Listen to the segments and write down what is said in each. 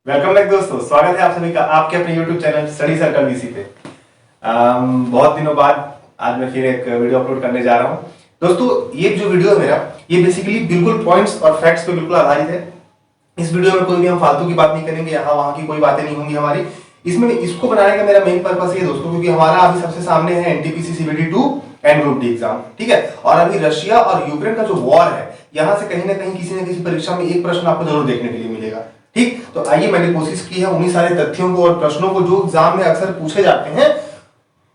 Welcome back दोस्तों, स्वागत है आप सभी का आपके अपने YouTube channel study circle VC पे। बहुत दिनों बाद आज मैं फिर एक वीडियो अपलोड करने जा रहा हूं। दोस्तों ये जो वीडियो है मेरा, ये बेसिकली बिल्कुल पॉइंट्स और फैक्ट्स पे बिल्कुल आधारित है। इस वीडियो में कोई भी हम फालतू की बात नहीं करेंगे, यहाँ वहां की कोई बातें नहीं होंगी हमारी। इसमें इसको बनाने का मेरा मेन पर्पस ये दोस्तों, क्योंकि हमारा अभी सबसे सामने है NTPC CBT 2 and group D exam, ठीक है। और अभी रशिया और यूक्रेन का जो वॉर है, यहाँ से कहीं ना कहीं किसी न किसी परीक्षा में एक प्रश्न आपको जरूर देखने के लिए मिलेगा, ठीक। तो आइए, मैंने कोशिश की है उन्हीं सारे तथ्यों को और प्रश्नों को जो एग्जाम में अक्सर पूछे जाते हैं,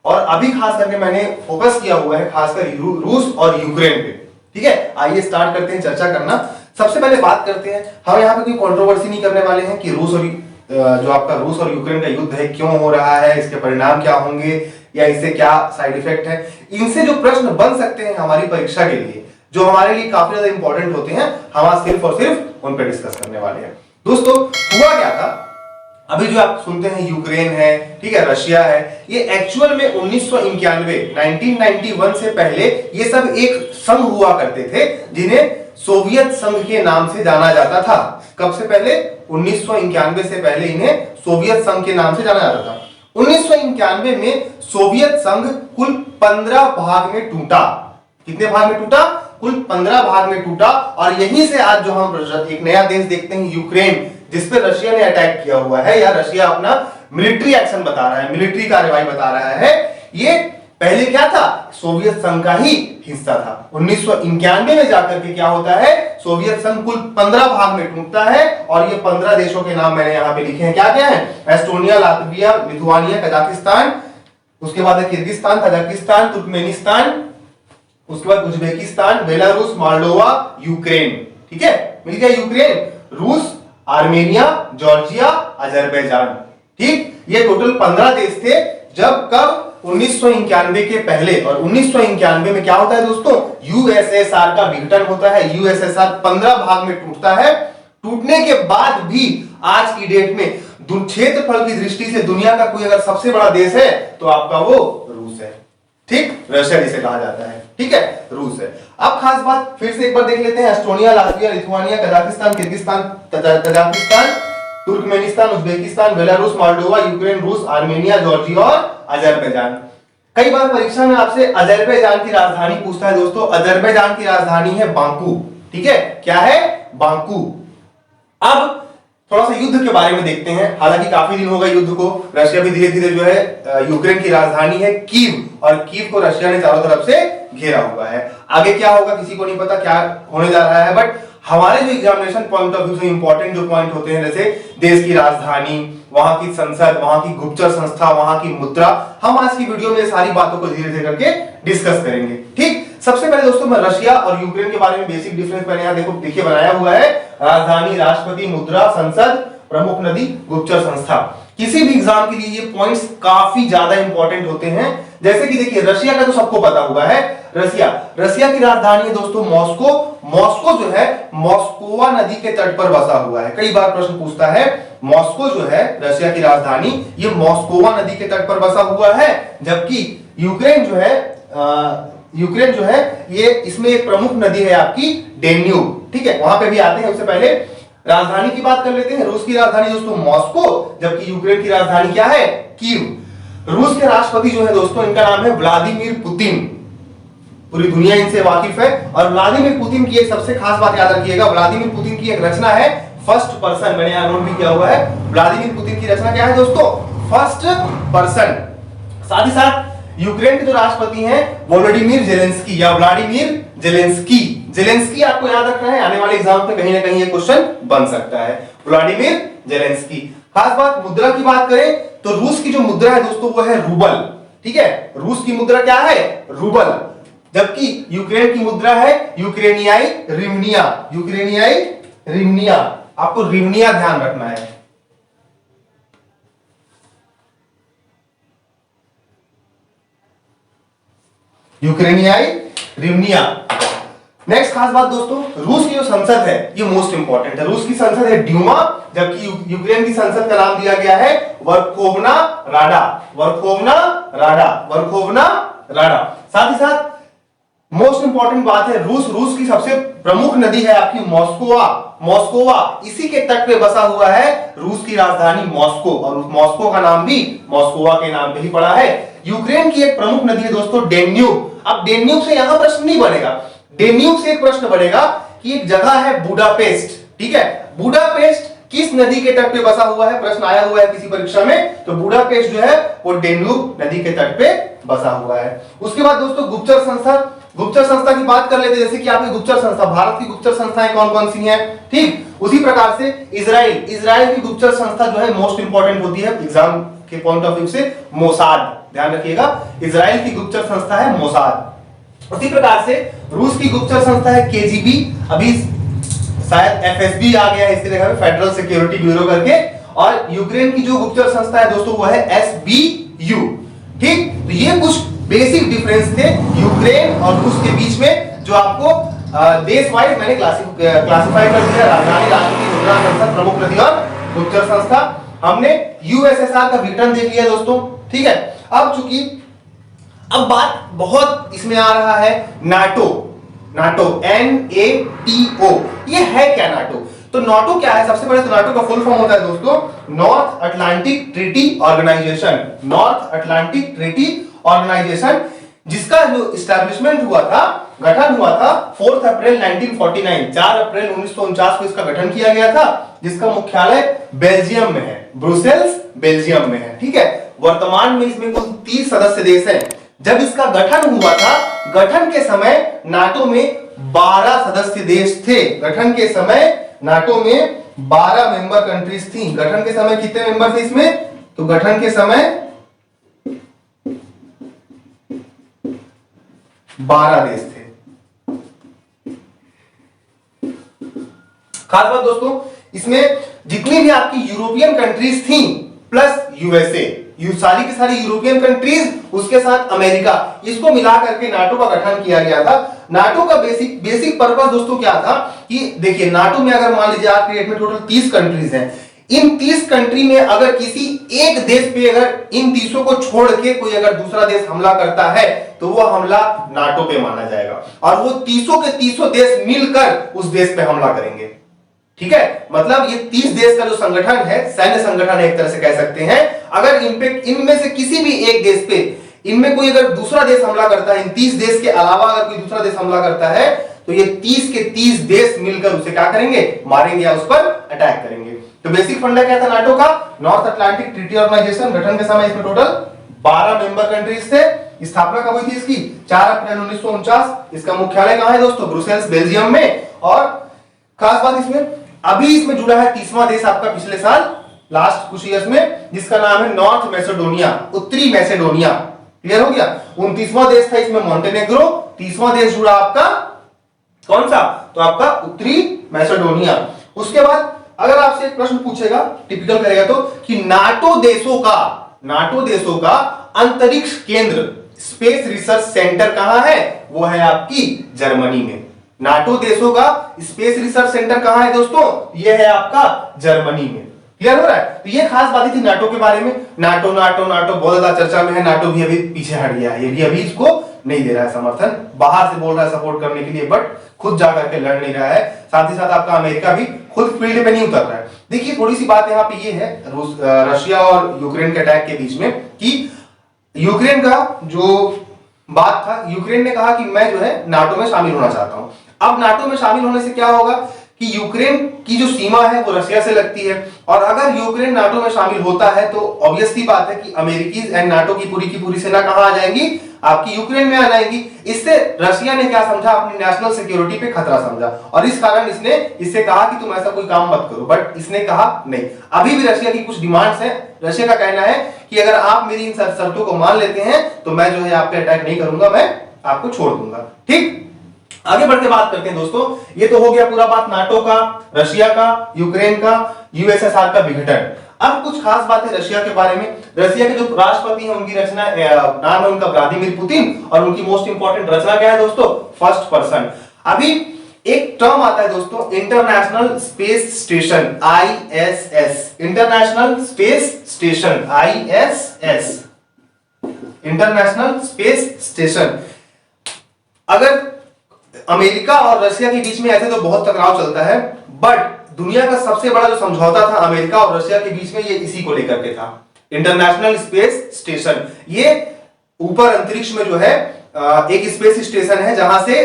और अभी खास करके मैंने फोकस किया हुआ है खासकर रूस और यूक्रेन पे, ठीक है। आइए स्टार्ट करते हैं चर्चा करना। सबसे पहले बात करते हैं, हम यहाँ पे कोई कंट्रोवर्सी नहीं करने वाले हैं कि रूस और जो आपका रूस और यूक्रेन का युद्ध है क्यों हो रहा है, इसके परिणाम क्या होंगे या इससे क्या साइड इफेक्ट है। इनसे जो प्रश्न बन सकते हैं हमारी परीक्षा के लिए, जो हमारे लिए काफी ज्यादा इंपॉर्टेंट होते हैं, हम आज सिर्फ और सिर्फ उन पर डिस्कस करने वाले हैं। दोस्तों हुआ क्या था, अभी जो आप सुनते हैं यूक्रेन है, ठीक है, रशिया है, ये एक्चुअल में 1991 से पहले ये सब एक संघ हुआ करते थे जिन्हें सोवियत संघ के नाम से जाना जाता था। कब से पहले? 1991 से पहले इन्हें सोवियत संघ के नाम से जाना जाता था। 1991 में सोवियत संघ कुल 15 भाग में टूटा। कितने भाग में टूटा? कुल 15 भाग में टूटा। और यहीं से आज जो हम एक नया देश देखते हैं यूक्रेन, जिस पे रशिया ने अटैक किया हुआ है, या रशिया अपना मिलिट्री एक्शन बता रहा है, मिलिट्री कार्रवाई बता रहा है, ये पहले क्या था? सोवियत संघ का ही हिस्सा था। 1991 में जाकर के क्या होता है? सोवियत संघ कुल 15 भाग में टूटता है। और ये 15 देशों के नाम मैंने यहां पे लिखे हैं। क्या क्या है? एस्टोनिया, लातविया, लिथुआनिया, कजाकिस्तान, उसके बाद है किर्गिस्तान, तजाकिस्तान, तुर्कमेनिस्तान, उसके बाद उज्बेकिस्तान, बेलारूस, मोल्डोवा, यूक्रेन, ठीक है। मिल गया यूक्रेन, रूस, आर्मेनिया, जॉर्जिया, अजरबैजान, ठीक। ये टोटल 15 देश थे। जब कब? 1991 के पहले। और 1991 में क्या होता है दोस्तों? यूएसएसआर का विघटन होता है। यूएसएसआर 15 भाग में टूटता है। टूटने के बाद भी आज की डेट में क्षेत्रफल की दृष्टि से दुनिया का कोई अगर सबसे बड़ा देश है तो आपका वो रूस है, ठीक। रशिया जिसे कहा जाता है, ठीक है, रूस है। अब खास बात फिर से एक बार देख लेते हैं। Estonia, Latvia, Lithuania, Kazakhstan, Kyrgyzstan, Tajikistan, Turkmenistan, Uzbekistan, Belarus, Moldova, Ukraine, रूस, आर्मेनिया, जॉर्जिया और अजरबैजान। कई बार परीक्षा में आपसे अजरबैजान की राजधानी पूछता है दोस्तों। अजरबैजान की राजधानी है बाकू, ठीक है। क्या है? बाकू। अब थोड़ा सा युद्ध के बारे में देखते हैं। हालांकि काफी दिन हो गए युद्ध को। रशिया भी धीरे धीरे जो है, यूक्रेन की राजधानी है कीव, और कीव को रशिया ने चारों तरफ से घेरा हुआ है। आगे क्या होगा किसी को नहीं पता, क्या होने जा रहा है। बट हमारे जो एग्जामिनेशन पॉइंट ऑफ व्यू से इंपॉर्टेंट जो पॉइंट होते हैं, जैसे देश की राजधानी, वहां की संसद, वहां की गुप्तचर संस्था, वहां की मुद्रा, हम आज की वीडियो में सारी बातों को धीरे धीरे करके डिस्कस करेंगे, ठीक। सबसे पहले दोस्तों मैं रशिया और यूक्रेन के बारे में बेसिक डिफरेंस मैंने यहाँ देखो देखिए बनाया हुआ है। राजधानी, राष्ट्रपति, मुद्रा, संसद, प्रमुख नदी, गुप्तचर संस्था। किसी भी एग्जाम के लिए ये पॉइंट्स काफी ज्यादा इंपॉर्टेंट होते हैं। जैसे कि देखिए, रशिया का तो सबको पता हुआ है। रशिया की राजधानी है दोस्तों मॉस्को। मॉस्को जो है मॉस्कोवा नदी के तट पर बसा हुआ है। कई बार प्रश्न पूछता है, मॉस्को जो है रशिया की राजधानी, ये मॉस्कोवा नदी के तट पर बसा हुआ है। जबकि यूक्रेन जो है ये इसमें एक प्रमुख नदी है आपकी डेन्यूब, ठीक है। वहां पे भी आते हैं। उससे पहले राजधानी की बात कर लेते हैं। रूस की राजधानी दोस्तों मॉस्को, जबकि यूक्रेन की राजधानी क्या है? कीव। रूस के राष्ट्रपति जो है दोस्तों, इनका नाम है व्लादिमीर पुतिन। पूरी दुनिया इनसे वाकिफ है। और व्लादिमीर पुतिन की एक सबसे खास बात याद रखिएगा, व्लादिमीर पुतिन की एक रचना है फर्स्ट पर्सन। मैंने यहां नोट भी किया हुआ है। व्लादिमीर पुतिन की रचना क्या है दोस्तों? First person. साथ ही साथ यूक्रेन के जो राष्ट्रपति हैं वोलोडिमीर जेलेंस्की या व्लादिमीर जेलेंस्की आपको याद रखना है। आने वाले एग्जाम पे कहीं ना कहीं ये क्वेश्चन बन सकता है। Vladimir Zelensky. खास बात मुद्रा की बात करें तो रूस की जो मुद्रा है दोस्तों वो है रूबल, ठीक है। रूस की मुद्रा क्या है? रूबल। जबकि यूक्रेन की मुद्रा है यूक्रेनियाई रिवनिया। आपको रिवनिया ध्यान रखना है। यूक्रेनियाई रिवनिया। नेक्स्ट खास बात दोस्तों, रूस की जो संसद है ये मोस्ट इंपॉर्टेंट है। रूस की संसद है ड्यूमा, जबकि यूक्रेन की संसद का नाम दिया गया है वर्खोवना राडा। साथ ही साथ मोस्ट इंपॉर्टेंट बात है, रूस की सबसे प्रमुख नदी है आपकी मॉस्कोवा, इसी के तट पे बसा हुआ है रूस की राजधानी मॉस्को, और उस मॉस्को का नाम भी मॉस्कोवा के नाम पे ही पड़ा है। यूक्रेन की एक प्रमुख नदी है दोस्तों डेन्यूब। अब डेन्यूब से यहां प्रश्न नहीं बनेगा, डेन्यूब से एक प्रश्न बनेगा कि एक जगह है बुडापेस्ट, ठीक है, बुडापेस्ट किस नदी के तट पे बसा हुआ है, प्रश्न आया हुआ है किसी परीक्षा में, तो बुडापेस्ट जो है वो डेन्यूब नदी के तट पे बसा हुआ है। उसके बाद दोस्तों गुप्तचर संस्था की बात कर लेते हैं, जैसे कि आपकी गुप्तचर संस्था, भारत की गुप्तचर संस्थाएं कौन कौन सी हैं, ठीक, उसी प्रकार से इजराइल की गुप्तचर संस्था जो है मोस्ट इंपॉर्टेंट होती है एग्जाम के पॉइंट ऑफ व्यू से, मोसाद, ध्यान रखिएगा, इजराइल की गुप्तचर संस्था है मोसाद। उसी प्रकार से रूस की गुप्तचर संस्था है केजीबी, अभी शायद एफएसबी आ गया है इसी जगह पे, फेडरल सिक्योरिटी ब्यूरो करके, और यूक्रेन की जो गुप्तचर संस्था है दोस्तों वो है एसबीयू, ठीक। तो ये कुछ बेसिक डिफरेंस थे यूक्रेन और रूस के बीच में, जो आपको देश वाइज मैंने क्लासिफाई कर दिया, राजधानी, राष्ट्रपति, मुद्रा, संसद, प्रमुख नदी और गुप्तचर संस्था। हमने यूएसएसआर का विघटन देख लिया दोस्तों, ठीक है। अब बात बहुत इसमें आ रहा है नाटो, NATO, ये है क्या नाटो? तो नाटो क्या है? सबसे पहले तो नाटो का फुल फॉर्म होता है दोस्तों North Atlantic Treaty Organization, North Atlantic Treaty Organization, जिसका जो इस्टेब्लिशमेंट हुआ था, गठन हुआ था 4 अप्रैल 1949, 4 अप्रैल 1949 को इसका गठन किया गया था, जिसका मुख्यालय बेल्जियम में है, ब्रुसेल्स बेल्जियम में है, ठीक है। वर्तमान में इसमें कुल 30 सदस्य देश हैं। जब इसका गठन हुआ था, गठन के समय नाटो में 12 सदस्य देश थे, गठन के समय नाटो में 12 मेंबर कंट्रीज थी। गठन के समय कितने मेंबर थे इसमें? तो गठन के समय 12 देश थे। खास बात दोस्तों, इसमें जितनी भी आपकी यूरोपियन कंट्रीज थी प्लस यूएसए, सारी की सारी यूरोपियन कंट्रीज, उसके साथ अमेरिका, इसको मिला करके नाटो का गठन किया गया था। नाटो का बेसिक पर्पस दोस्तों क्या था कि देखिए, नाटो में अगर मान लीजिए आपके डेट में टोटल 30 कंट्रीज हैं, इन 30 कंट्री में अगर किसी एक देश पे अगर इन 30 को छोड़ के कोई अगर दूसरा देश हमला करता है तो वो हमला नाटो पे माना जाएगा, और वो 30 के 30 देश मिलकर उस देश पे हमला करेंगे, ठीक है। मतलब ये 30 देश का जो संगठन है, सैन्य संगठन है एक तरह से कह सकते हैं, अगर इनमें से किसी भी एक देश पे इनमें कोई अगर दूसरा देश हमला करता है, इन 30 देश के अलावा अगर कोई दूसरा देश हमला करता है, तो ये 30 के 30 देश मिलकर उसे क्या करेंगे? मारेंगे या उस पर अटैक करेंगे। तो बेसिक फंडा क्या था नाटो का? North Atlantic Treaty Organization. गठन के समय इसमें टोटल 12 मेंबर कंट्रीज थे। स्थापना कब हुई थी इसकी? 4 अप्रैल 1949। इसका मुख्यालय कहां है दोस्तों? ब्रुसेल्स बेल्जियम में। और खास बात इसमें अभी इसमें जुड़ा है 30वां देश आपका पिछले साल लास्ट कुछ ईयर्स में, जिसका नाम है नॉर्थ मैसेडोनिया, उत्तरी मैसेडोनिया। क्लियर हो गया? 29वां देश था इसमें मॉन्टेनेग्रो। 30वां देश जुड़ा आपका कौन सा? तो आपका उत्तरी मैसेडोनिया। उसके बाद अगर आपसे एक प्रश्न पूछेगा, टिपिकल करेगा तो, कि नाटो देशों का अंतरिक्ष केंद्र, स्पेस रिसर्च सेंटर कहां है? वो है आपकी जर्मनी में। नाटो देशों का स्पेस रिसर्च सेंटर कहां है दोस्तों? ये है आपका जर्मनी में। क्लियर हो रहा है? तो ये खास बात थी नाटो के बारे में। नाटो बहुत ज्यादा चर्चा में है। नाटो भी अभी पीछे हट गया है, ये भी अभी इसको नहीं दे रहा है समर्थन, बाहर से बोल रहा है सपोर्ट करने के लिए, बट खुद जाकर के लड़ नहीं रहा है। साथ ही साथ आपका अमेरिका भी खुद फील्ड पे नहीं उतर रहा है। देखिए थोड़ी सी बात यहाँ पे ये है रशिया और यूक्रेन के अटैक के बीच में, कि यूक्रेन का जो बात था, यूक्रेन ने कहा कि मैं जो है नाटो में शामिल होना चाहता हूं। अब नाटो में शामिल होने से क्या होगा कि यूक्रेन की जो सीमा है वो रशिया से लगती है, और अगर यूक्रेन नाटो में शामिल होता है तो ऑब्वियसली बात है कि अमेरिकी एंड नाटो की पूरी सेना कहां आ जाएंगी? आपकी यूक्रेन में आ जाएंगी। इससे रशिया ने क्या समझा? अपनी नेशनल सिक्योरिटी पे खतरा समझा, और इस कारण इसने इससे कहा कि तुम ऐसा कोई काम मत करो, बट इसने कहा नहीं। अभी भी रशिया की कुछ डिमांड्स हैं। रशिया का कहना है कि अगर आप मेरी इन शर्तों को मान लेते हैं तो मैं जो है आप पे अटैक नहीं करूंगा, मैं आपको छोड़ दूंगा। ठीक, आगे बढ़ के बात करते हैं दोस्तों। ये तो हो गया पूरा बात नाटो का, रशिया का, यूक्रेन का, यूएसएसआर का विघटन। अब कुछ खास बातें रशिया के बारे में। रशिया के जो राष्ट्रपति हैं उनकी रचना, नाम है उनका व्लादिमीर पुतिन, और उनकी मोस्ट इंपॉर्टेंट रचना क्या है दोस्तों? First person. अभी एक टर्म आता है दोस्तों, international space station, ISS, international space station, ISS, international space station. अगर अमेरिका और रशिया के बीच में ऐसे तो बहुत टकराव चलता है, बट दुनिया का सबसे बड़ा जो समझौता था अमेरिका और रशिया के बीच में, ये इसी को लेकर के था, इंटरनेशनल स्पेस स्टेशन। ये ऊपर अंतरिक्ष में जो है एक स्पेस स्टेशन है जहां से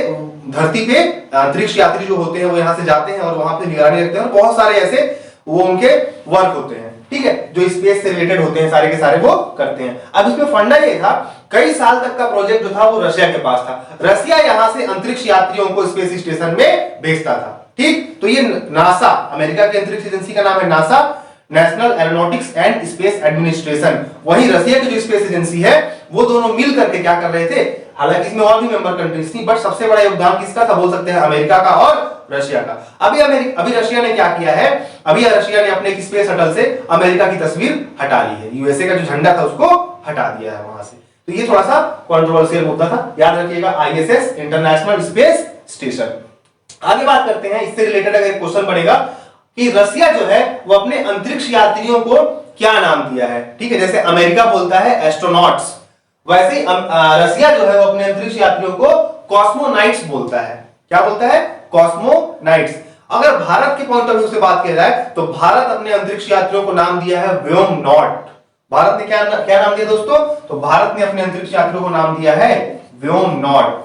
धरती पे अंतरिक्ष यात्री जो होते हैं वो यहां से जाते हैं और वहां पे निगरानी रखते हैं, और बहुत सारे ऐसे वो उनके वर्क होते हैं, ठीक है, जो स्पेस से रिलेटेड होते हैं, सारे के सारे वो करते हैं। अब इसमें फंडा ये था, कई साल तक का प्रोजेक्ट जो था वो रशिया के पास था। रशिया यहां से अंतरिक्ष यात्रियों को स्पेस स्टेशन में भेजता था, ठीक। तो ये नासा, अमेरिका की अंतरिक्ष एजेंसी का नाम है NASA, national aeronautics and space administration. वही रशिया की जो स्पेस एजेंसी है वो दोनों मिल करके क्या कर रहे थे, हालांकि इसमें और भी मेंबर कंट्रीज थी, बट सबसे बड़ा योगदान किसका था, बोल सकते हैं अमेरिका का और रशिया का। अभी रशिया ने क्या किया है, अभी रशिया ने अपने एक स्पेस शटल से अमेरिका की तस्वीर हटा ली है, यूएसए का जो झंडा था उसको हटा दिया है वहां से। तो ये थोड़ा सा कंट्रोवर्शियल मुद्दा था, याद रखिएगा, आईएसएस इंटरनेशनल स्पेस स्टेशन। आगे बात करते हैं, इससे रिलेटेड अगर क्वेश्चन पड़ेगा कि रशिया जो है वो अपने अंतरिक्ष यात्रियों को क्या नाम दिया है, ठीक है, जैसे अमेरिका बोलता है एस्ट्रोनॉट्स, वैसे ही रशिया जो है वो अपने अंतरिक्ष यात्रियों को कॉस्मोनाइट्स बोलता है। क्या बोलता है, कॉस्मोनाइट्स। अगर भारत के पॉइंट ऑफ व्यू से बात की जाए तो भारत अपने अंतरिक्ष यात्रियों को नाम दिया है व्योमनॉट। भारत ने क्या नाम दिया दोस्तों, तो भारत ने अपने अंतरिक्ष यात्रियों को नाम दिया है व्योमनॉट।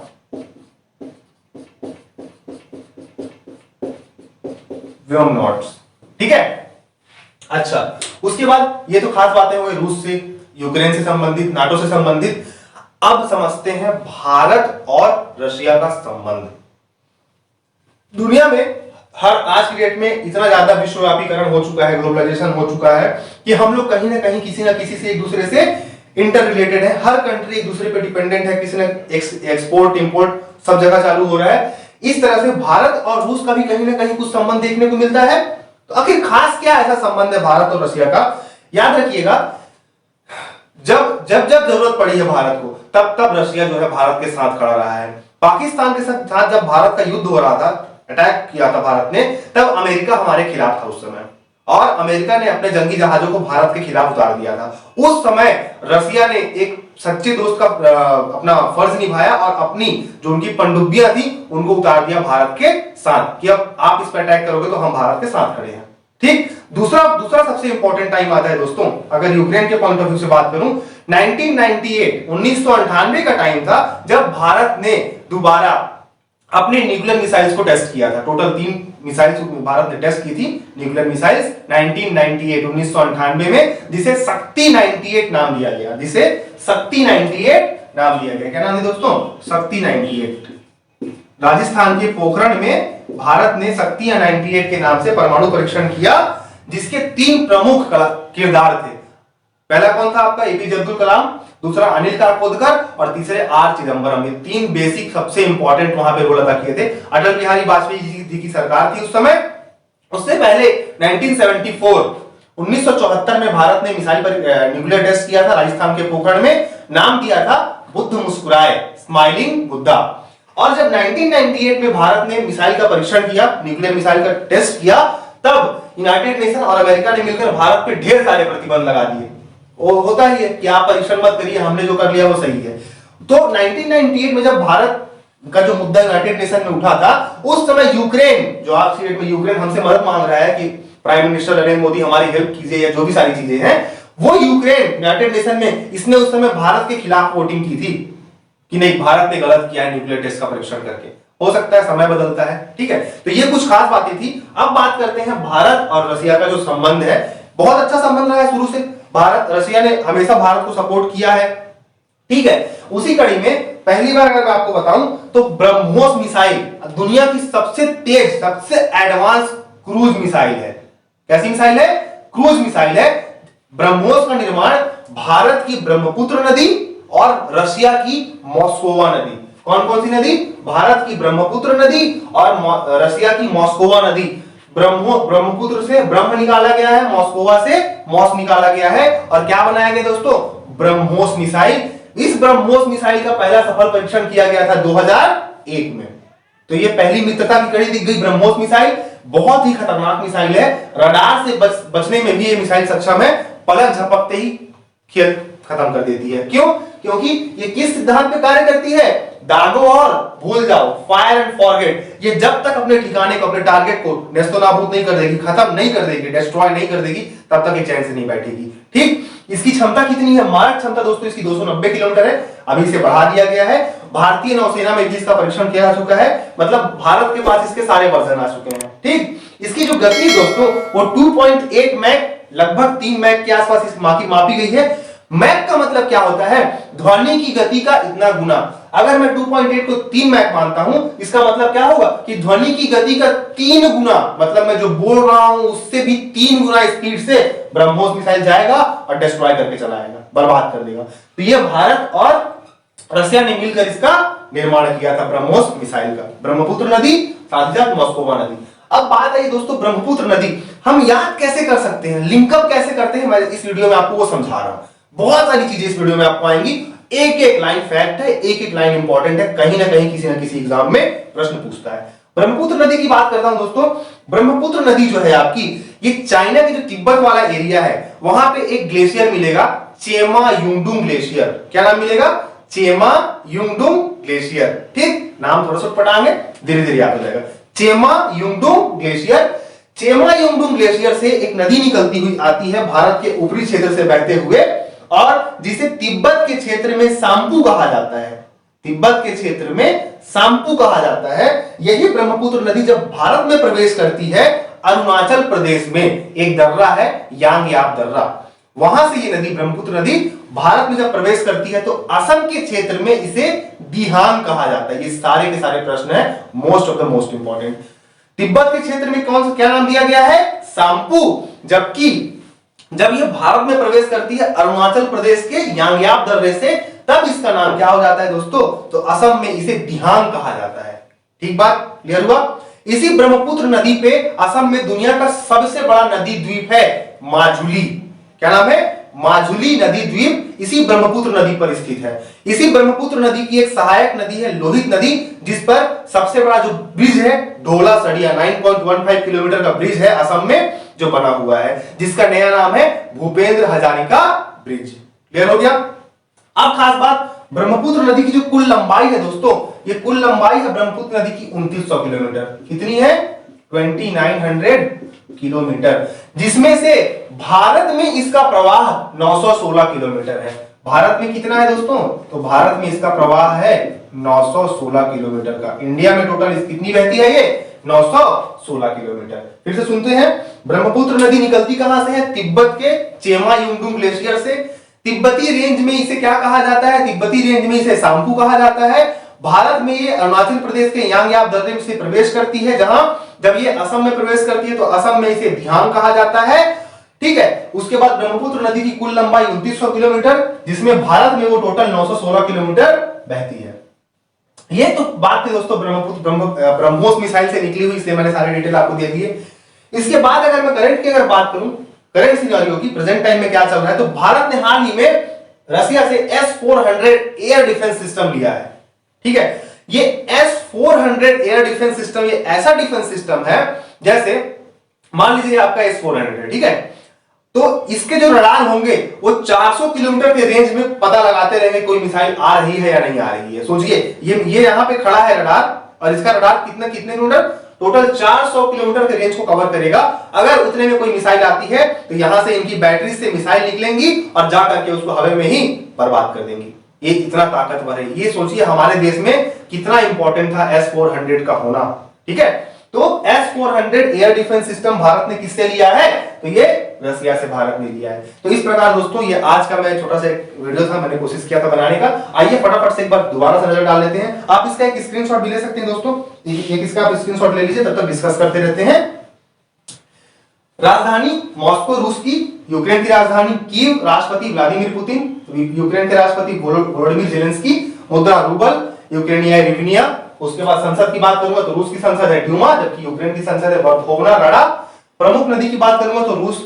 व्योमनॉट्स, ठीक है। अच्छा, उसके बाद ये तो खास बातें हुई रूस से, यूक्रेन से संबंधित, नाटो से संबंधित। अब समझते हैं भारत और रशिया का संबंध। दुनिया में हर आज की डेट में इतना ज्यादा विश्वव्यापीकरण हो चुका है, ग्लोबलाइजेशन हो चुका है कि हम लोग कहीं ना कहीं किसी ना किसी से एक दूसरे से इंटर रिलेटेड है। हर कंट्री एक दूसरे पे डिपेंडेंट है, किसी ने एक्सपोर्ट इंपोर्ट सब जगह चालू हो रहा है। इस तरह से भारत और रूस का भी कहीं ना कहीं कुछ संबंध देखने को मिलता है। तो आखिर खास क्या ऐसा संबंध है भारत और रशिया का, याद रखिएगा, जब जब जब जरूरत पड़ी है भारत को, तब तब रशिया जो है भारत के साथ खड़ा रहा है। पाकिस्तान के साथ जब भारत का युद्ध हो रहा था, अटैक किया था भारत ने, तब अमेरिका हमारे खिलाफ था उस समय, और अमेरिका ने अपने जंगी जहाजों को भारत के खिलाफ उतार दिया था। उस समय रशिया ने एक सच्चे दोस्त का अपना फर्ज निभाया और अपनी जो उनकी पनडुब्बियां थी उनको उतार दिया भारत के साथ कि अब आप इस पर अटैक करोगे तो हम भारत के साथ खड़े हैं, ठीक। दूसरा सबसे इंपॉर्टेंट टाइम आता है दोस्तों, अगर यूक्रेन के पॉइंट ऑफ व्यू से बात करूं, 1998 का टाइम था जब भारत ने दोबारा अपने न्यूक्लियर मिसाइल्स को टेस्ट किया था। टोटल 3 मिसाइल्स भारत ने टेस्ट की थी, न्यूक्लियर मिसाइल्स 1998 में, जिसे शक्ति 98 नाम दिया गया, जिसे शक्ति 98 नाम दिया गया। क्या नाम है दोस्तों, शक्ति 98। राजस्थान के पोखरण में भारत ने शक्ति 98 के नाम से परमाणु परीक्षण किया, जिसके 3 प्रमुख किरदार थे। पहला कौन था आपका, एपीजे अब्दुल कलाम, दूसरा अनिल काकोदकर और तीसरे आर चिदंबरम। ये 3 बेसिक सबसे इंपॉर्टेंट वहां पे रोल अदा किए थे। अटल बिहारी वाजपेयी जी की सरकार थी उस समय। उससे पहले 1974 में भारत ने मिसाइल पर न्यूक्लियर टेस्ट किया था राजस्थान के पोखरण में, नाम दिया था बुद्ध मुस्कुराए, स्माइलिंग बुद्धा। और जब 1998 में भारत ने मिसाइल का परीक्षण किया, न्यूक्लियर मिसाइल का टेस्ट किया, तब यूनाइटेड नेशन और अमेरिका ने मिलकर भारत पे ढेर सारे प्रतिबंध लगा दिए। वो होता ही है कि आप परीक्षण मत करिए, हमने जो कर लिया वो सही है। तो 1998 में जब भारत का जो मुद्दा यूनाइटेड नेशन में उठा था, उस समय यूक्रेन, जो आज की डेट में यूक्रेन हमसे मदद मांग रहा है कि प्राइम मिनिस्टर नरेंद्र मोदी हमारी हेल्प कीजिए या जो भी सारी चीजें हैं, वो यूक्रेन यूनाइटेड नेशन में, इसने उस समय भारत के खिलाफ वोटिंग की थी कि नहीं, भारत ने गलत किया है न्यूक्लियर टेस्ट का परीक्षण करके। हो सकता है समय बदलता है, ठीक है। तो ये कुछ खास बातें थी। अब बात करते हैं भारत और रशिया का जो संबंध है। बहुत अच्छा संबंध रहा है शुरू से, भारत रशिया ने हमेशा भारत को सपोर्ट किया है, ठीक है। उसी कड़ी में पहली बार अगर मैं आपको बताऊं तो ब्रह्मोस मिसाइल दुनिया की सबसे तेज, सबसे एडवांस क्रूज मिसाइल है। कैसी मिसाइल है, क्रूज मिसाइल है। ब्रह्मोस का निर्माण भारत की ब्रह्मपुत्र नदी और रशिया की मॉस्कोवा नदी, कौन कौन सी नदी, भारत की ब्रह्मपुत्र नदी और रशिया की मॉस्कोवा नदी। ब्रह्मपुत्र से ब्रह्म निकाला गया है, मॉस्कोवा से मॉस निकाला गया है, और क्या बनाया गया दोस्तों, ब्रह्मोस मिसाइल। इस ब्रह्मोस मिसाइल का पहला सफल परीक्षण किया गया था 2001 में। तो ये पहली मित्रता की कड़ी दी गई ब्रह्मोस मिसाइल। बहुत ही खतरनाक मिसाइल है, रडार से बचने में भी ये मिसाइल सक्षम है, पलक झपकते ही खत्म कर देती है। क्यों? क्योंकि ये किस सिद्धांत पे कार्य करती है? दागो और भूल जाओ, फायर एंड फॉरगेट। ये जब तक अपने ठिकाने को, अपने टारगेट को नेस्तनाबूद नहीं कर देगी, खत्म नहीं कर देगी, डिस्ट्रॉय नहीं कर देगी, तब तक ये चैन से नहीं बैठेगी। ठीक, इसकी क्षमता कितनी है? मारक क्षमता दोस्तों इसकी 290 किलोमीटर है। अभी इसे बढ़ा दिया गया है। भारतीय नौसेना में भी इसका परीक्षण किया जा चुका है, मतलब भारत के पास इसके सारे वर्जन आ चुके हैं। ठीक, इसकी जो गति दोस्तों वो 2.8 मैक, लगभग 3 मैक के आसपास इस मापी गई है। मैक का मतलब क्या होता है? ध्वनि की गति का इतना गुना। अगर मैं 2.8 को 3 मैक मानता हूं, इसका मतलब क्या होगा कि ध्वनि की गति का 3 गुना, मतलब मैं जो बोल रहा हूं उससे भी 3 गुना स्पीड से ब्रह्मोस मिसाइल जाएगा और डिस्ट्रॉय करके चला आएगा, बर्बाद कर देगा। तो ये भारत और रशिया ने मिलकर इसका निर्माण किया था, ब्रह्मोस मिसाइल का। ब्रह्मपुत्र नदी, साथ ही साथ मॉस्कोवा नदी। अब बात आई दोस्तों ब्रह्मपुत्र नदी, हम याद कैसे कर सकते हैं, लिंकअप कैसे करते हैं, मैं इस वीडियो में आपको वो समझा रहा हूं। बहुत सारी चीजें इस वीडियो में आपको आएंगी, एक एक लाइन फैक्ट है, एक एक लाइन इंपॉर्टेंट है, कहीं ना कहीं किसी ना किसी एग्जाम में प्रश्न पूछता है। ब्रह्मपुत्र नदी की बात करता हूं दोस्तों। ब्रह्मपुत्र नदी जो है आपकी, ये चाइना के जो तिब्बत वाला एरिया है, वहां पे एक ग्लेशियर मिलेगा, चेमा युंगडुंग ग्लेशियर। क्या नाम मिलेगा? चेमा युंगडुंग ग्लेशियर। ठीक, नाम थोड़ा सा पटाएंगे, धीरे धीरे याद हो जाएगा। चेमा युंगडुंग ग्लेशियर। चेमा युंगडुंग ग्लेशियर से एक नदी निकलती हुई आती है, भारत के ऊपरी क्षेत्र से बहते हुए, और जिसे तिब्बत के क्षेत्र में सांपू कहा जाता है। तिब्बत के क्षेत्र में सांपू कहा जाता है। यही ब्रह्मपुत्र नदी जब भारत में प्रवेश करती है, अरुणाचल प्रदेश में एक दर्रा है, यांगयाप दर्रा, वहां से ये नदी, ब्रह्मपुत्र नदी भारत में जब प्रवेश करती है तो असम के क्षेत्र में इसे दिहांग कहा जाता है। ये सारे के सारे प्रश्न है, most of the most important. Tibet के क्षेत्र में कौन सा क्या नाम दिया गया है? सांपू। जबकि जब ये भारत में प्रवेश करती है अरुणाचल प्रदेश के यांगयाप दर्रे से, तब इसका नाम क्या हो जाता है दोस्तों? तो असम में इसे दिहांग कहा जाता है। ठीक बात क्लियर हुआ? इसी ब्रह्मपुत्र नदी पे असम में दुनिया का सबसे बड़ा नदी द्वीप है, माजुली। क्या नाम है? माजुली नदी द्वीप इसी ब्रह्मपुत्र नदी पर स्थित है। इसी ब्रह्मपुत्र नदी की एक सहायक नदी है लोहित नदी, जिस पर सबसे बड़ा जो ब्रिज है, ढोला सड़िया 9.15 किलोमीटर का ब्रिज है असम में जो बना हुआ है, जिसका नया नाम है भूपेंद्र हजारिका ब्रिज। क्लियर हो गया? अब खास बात, ब्रह्मपुत्र नदी की जो कुल लंबाई है दोस्तों, ये कुल लंबाई है ब्रह्मपुत्र नदी की 2900 किलोमीटर। कितनी है? 2900 किलोमीटर, जिसमें से भारत में इसका प्रवाह 916 किलोमीटर है। भारत में कितना है दोस्तों? तो भारत में इसका प्रवाह है 916 किलोमीटर का। इंडिया में टोटल कितनी बहती है? ये 916 किलोमीटर। फिर से सुनते हैं, ब्रह्मपुत्र नदी निकलती कहां से है? तिब्बत के चेमा युंगडुंग ग्लेशियर से। तिब्बती रेंज में इसे क्या कहा जाता है? तिब्बती रेंज में इसे सांपू कहा जाता है। भारत में ये अरुणाचल प्रदेश के यांगयाप दर्रे से प्रवेश करती है, जहां जब ये असम में प्रवेश करती है तो असम में इसे दिहांग कहा जाता है। ठीक है, उसके बाद ब्रह्मपुत्र नदी की कुल लंबाई 2900 किलोमीटर, जिसमें भारत में वो टोटल 916 किलोमीटर बहती है। ये तो बात थी दोस्तों ब्रह्मोस मिसाइल से निकली हुई, इसलिए मैंने सारे डिटेल आपको दे दिए। इसके बाद अगर मैं करंट की अगर बात करूं, करंट सिनेरियो की, प्रेजेंट टाइम में क्या चल रहा है, तो भारत ने हाल ही में रशिया से S-400 एयर डिफेंस सिस्टम लिया है। ठीक है, ये S-400 एयर डिफेंस सिस्टम, ये ऐसा डिफेंस सिस्टम है जैसे मान लीजिए आपका S-400 है, ठीक है, तो इसके जो रडार होंगे वो 400 किलोमीटर के रेंज में पता लगाते रहेंगे कोई मिसाइल आ रही है या नहीं आ रही है। सोचिए ये यहां पे खड़ा है रडार, और इसका रडार कितने किलोमीटर? टोटल 400 किलोमीटर के रेंज को कवर करेगा। अगर उतने में कोई मिसाइल आती है तो यहां से इनकी बैटरी से मिसाइल निकलेंगी और जा करके उसको हवा में ही बर्बाद कर देंगी। ये इतना ताकतवर है। ये सोचिए हमारे देश में कितना इंपॉर्टेंट था S-400 का होना। ठीक है, तो S-400 air defence system Bharat ने किससे लिया है? तो ये रसिया से भारत ने लिया है। तो इस प्रकार दोस्तों ये आज का मैं छोटा सा वीडियो था, मैंने कोशिश किया था बनाने का। आइए फटाफट से एक बार दोबारा से नजर डाल लेते हैं। आप इसका एक स्क्रीनशॉट भी ले सकते हैं दोस्तों, एक इसका आप स्क्रीनशॉट ले लीजिए, तब तक डिस्कस करते रहते हैं। राजधानी मॉस्को रूस की, यूक्रेन की राजधानी कीव, राष्ट्रपति व्लादिमीर पुतिन, यूक्रेन के राष्ट्रपति वोलोडिमीर जेलेंस्की, मुद्रा रूबल, यूक्रेनिया रिवनिया। उसके बाद संसद की बात करूंगा तो रूस की संसद है ड्यूमा, जबकि यूक्रेन की संसद है वर्खोवना राडा। प्रमुख नदी की बात करूंगा तो रूस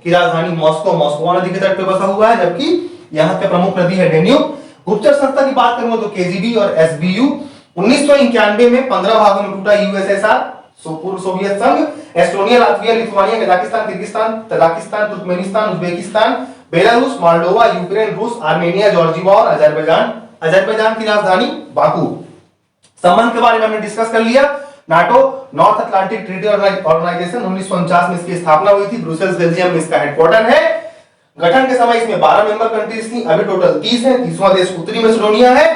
की राजधानी मॉस्को, मॉस्कोवा नदी के तट पे बसा हुआ है, जबकि यहाँ पे प्रमुख नदी है डेन्यूब। गुप्तचर संस्था की बात करूंगा तो KGB और SBU। 1991 में 15 भागों में टूटा USSR, पूर्व सोवियत संघ। Estonia, Latvia, Lithuania, Kazakhstan, Kyrgyzstan, Tajikistan, Turkmenistan, Uzbekistan, Belarus, Moldova, Ukraine, रूस, आर्मेनिया, जॉर्जिया और अजरबैजान। अजरबैजान की राजधानी बाकू। संबंध के बारे में हमने डिस्कस कर लिया। NATO, North Atlantic Treaty Organization, 1949 में इसकी स्थापना हुई थी। ब्रुसेल्स, बेल्जियम में इसका हेडक्वार्टर है। गठन के समय इसमें 12 मेंबर कंट्रीज थी, अभी टोटल 30 है। 30वां देश उत्तरी मैसेडोनिया है।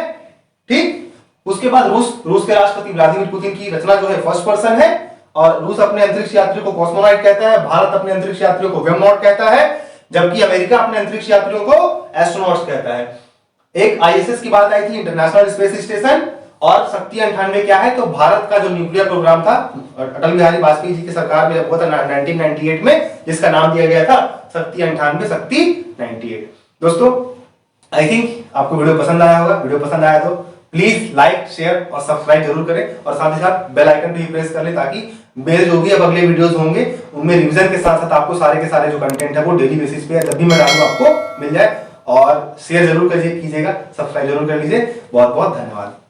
ठीक, उसके बाद रूस के राष्ट्रपति व्लादिमीर पुतिन की रचना जो है फर्स्ट पर्सन है, और रूस अपने अंतरिक्ष यात्रियों को कॉस्मोनाइट कहता है, भारत अपने अंतरिक्ष यात्रियों को वेमनॉट कहता है, जबकि अमेरिका अपने अंतरिक्ष यात्रियों को एस्ट्रोनॉट्स कहता है। एक आईएसएस की बात आई थी, इंटरनेशनल स्पेस स्टेशन। और शक्ति 98 क्या है, तो भारत का जो न्यूक्लियर प्रोग्राम था अटल बिहारी वाजपेयी जी की सरकार में हुआ था 1998 में, जिसका नाम दिया गया था शक्ति 98, शक्ति 98। दोस्तों, आई थिंक आपको वीडियो पसंद आया होगा। वीडियो पसंद आया तो प्लीज लाइक, शेयर और सब्सक्राइब जरूर करें, और साथ ही साथ बेल आइकन भी प्रेस कर लें, ताकि मेरे जो भी अब अगले वीडियोस होंगे उनमें रिवीजन के साथ साथ आपको सारे के सारे जो कंटेंट है वो डेली बेसिस पे जब भी मैं डालूं आपको मिल जाए। और शेयर जरूर कीजिएगा, सब्सक्राइब जरूर कर लीजिए। बहुत बहुत धन्यवाद।